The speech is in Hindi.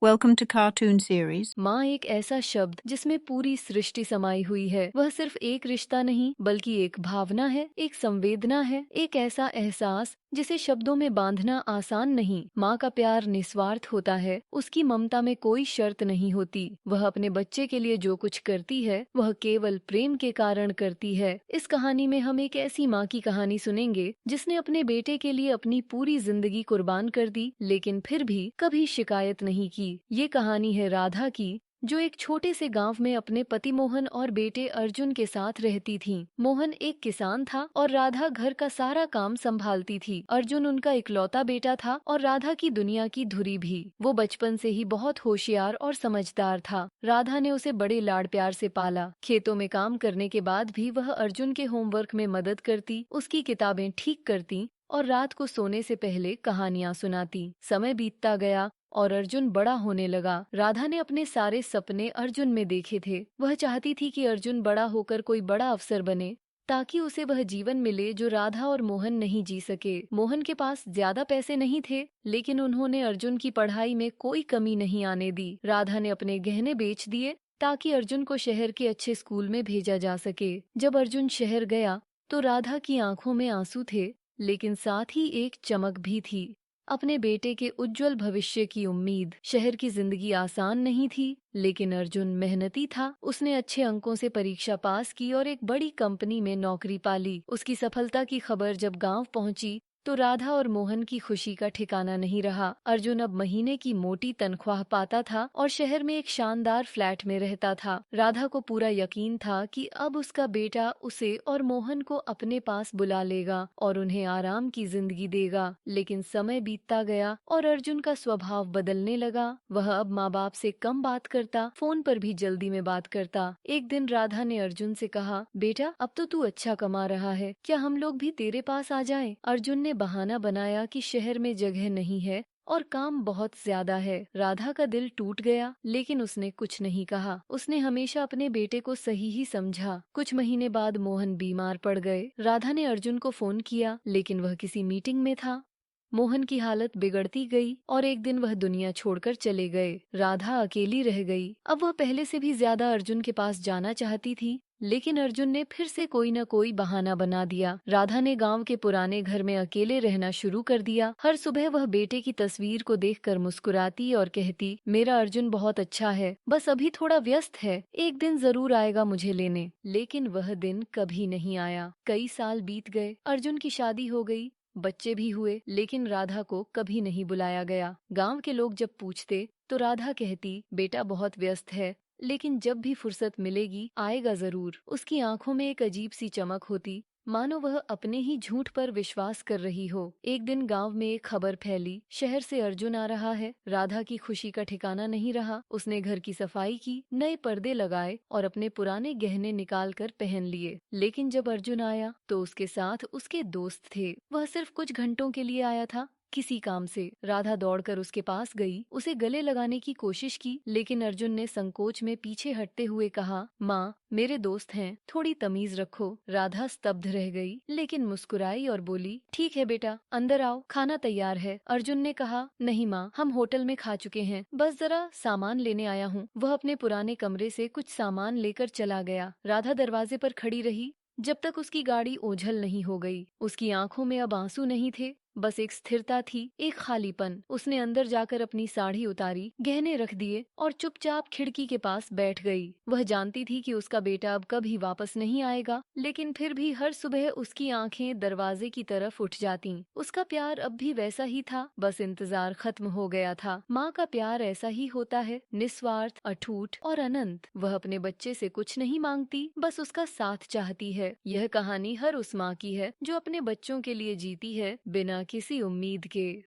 Welcome to Cartoon Series. माँ एक ऐसा शब्द जिसमें पूरी सृष्टि समाई हुई है। वह सिर्फ एक रिश्ता नहीं बल्कि एक भावना है, एक संवेदना है, एक ऐसा एहसास जिसे शब्दों में बांधना आसान नहीं। माँ का प्यार निस्वार्थ होता है, उसकी ममता में कोई शर्त नहीं होती। वह अपने बच्चे के लिए जो कुछ करती है वह केवल प्रेम के कारण करती है। इस कहानी में हम एक ऐसी माँ की कहानी सुनेंगे जिसने अपने बेटे के लिए अपनी पूरी जिंदगी कुर्बान कर दी, लेकिन फिर भी कभी शिकायत नहीं की। ये कहानी है राधा की, जो एक छोटे से गांव में अपने पति मोहन और बेटे अर्जुन के साथ रहती थीं। मोहन एक किसान था और राधा घर का सारा काम संभालती थी। अर्जुन उनका इकलौता बेटा था और राधा की दुनिया की धुरी भी। वो बचपन से ही बहुत होशियार और समझदार था। राधा ने उसे बड़े लाड़ प्यार से पाला। खेतों में काम करने के बाद भी वह अर्जुन के होमवर्क में मदद करती, उसकी किताबें ठीक करती और रात को सोने से पहले कहानियां सुनाती। समय बीतता गया और अर्जुन बड़ा होने लगा। राधा ने अपने सारे सपने अर्जुन में देखे थे। वह चाहती थी कि अर्जुन बड़ा होकर कोई बड़ा अफसर बने, ताकि उसे वह जीवन मिले जो राधा और मोहन नहीं जी सके। मोहन के पास ज्यादा पैसे नहीं थे, लेकिन उन्होंने अर्जुन की पढ़ाई में कोई कमी नहीं आने दी। राधा ने अपने गहने बेच दिए ताकि अर्जुन को शहर के अच्छे स्कूल में भेजा जा सके। जब अर्जुन शहर गया तो राधा की आंखों में आंसू थे, लेकिन साथ ही एक चमक भी थी, अपने बेटे के उज्जवल भविष्य की उम्मीद। शहर की जिंदगी आसान नहीं थी, लेकिन अर्जुन मेहनती था। उसने अच्छे अंकों से परीक्षा पास की और एक बड़ी कंपनी में नौकरी पाली। उसकी सफलता की खबर जब गांव पहुंची तो राधा और मोहन की खुशी का ठिकाना नहीं रहा। अर्जुन अब महीने की मोटी तनख्वाह पाता था और शहर में एक शानदार फ्लैट में रहता था। राधा को पूरा यकीन था कि अब उसका बेटा उसे और मोहन को अपने पास बुला लेगा और उन्हें आराम की जिंदगी देगा। लेकिन समय बीतता गया और अर्जुन का स्वभाव बदलने लगा। वह अब माँ बाप से कम बात करता, फोन पर भी जल्दी में बात करता। एक दिन राधा ने अर्जुन से कहा, बेटा अब तो तू अच्छा कमा रहा है, क्या हम लोग भी तेरे पास आ जाएं? अर्जुन ने बहाना बनाया कि शहर में जगह नहीं है और काम बहुत ज्यादा है। राधा का दिल टूट गया, लेकिन उसने कुछ नहीं कहा। उसने हमेशा अपने बेटे को सही ही समझा। कुछ महीने बाद मोहन बीमार पड़ गए। राधा ने अर्जुन को फोन किया, लेकिन वह किसी मीटिंग में था। मोहन की हालत बिगड़ती गई और एक दिन वह दुनिया छोड़कर चले गए। राधा अकेली रह गई। अब वह पहले से भी ज्यादा अर्जुन के पास जाना चाहती थी, लेकिन अर्जुन ने फिर से कोई न कोई बहाना बना दिया। राधा ने गांव के पुराने घर में अकेले रहना शुरू कर दिया। हर सुबह वह बेटे की तस्वीर को देखकर मुस्कुराती और कहती, मेरा अर्जुन बहुत अच्छा है, बस अभी थोड़ा व्यस्त है, एक दिन जरूर आएगा मुझे लेने। लेकिन वह दिन कभी नहीं आया। कई साल बीत गए, अर्जुन की शादी हो गई, बच्चे भी हुए, लेकिन राधा को कभी नहीं बुलाया गया। गांव के लोग जब पूछते तो राधा कहती, बेटा बहुत व्यस्त है, लेकिन जब भी फुर्सत मिलेगी आएगा जरूर। उसकी आंखों में एक अजीब सी चमक होती, मानो वह अपने ही झूठ पर विश्वास कर रही हो। एक दिन गांव में एक खबर फैली, शहर से अर्जुन आ रहा है। राधा की खुशी का ठिकाना नहीं रहा। उसने घर की सफाई की, नए पर्दे लगाए और अपने पुराने गहने निकाल कर पहन लिए। लेकिन जब अर्जुन आया तो उसके साथ उसके दोस्त थे। वह सिर्फ कुछ घंटों के लिए आया था, किसी काम से। राधा दौड़कर उसके पास गई, उसे गले लगाने की कोशिश की, लेकिन अर्जुन ने संकोच में पीछे हटते हुए कहा, माँ मेरे दोस्त हैं, थोड़ी तमीज रखो। राधा स्तब्ध रह गई, लेकिन मुस्कुराई और बोली, ठीक है बेटा, अंदर आओ, खाना तैयार है। अर्जुन ने कहा, नहीं माँ, हम होटल में खा चुके हैं, बस जरा सामान लेने आया हूँ। वह अपने पुराने कमरे से कुछ सामान लेकर चला गया। राधा दरवाजे पर खड़ी रही जब तक उसकी गाड़ी ओझल नहीं हो गई। उसकी आंखों में अब आंसू नहीं थे, बस एक स्थिरता थी, एक खालीपन। उसने अंदर जाकर अपनी साड़ी उतारी, गहने रख दिए और चुपचाप खिड़की के पास बैठ गई। वह जानती थी कि उसका बेटा अब कभी वापस नहीं आएगा, लेकिन फिर भी हर सुबह उसकी आंखें दरवाजे की तरफ उठ जातीं। उसका प्यार अब भी वैसा ही था, बस इंतजार खत्म हो गया था। माँ का प्यार ऐसा ही होता है, निस्वार्थ, अटूट और अनंत। वह अपने बच्चे से कुछ नहीं मांगती, बस उसका साथ चाहती है। यह कहानी हर उस माँ की है जो अपने बच्चों के लिए जीती है, बिना किसी उम्मीद के।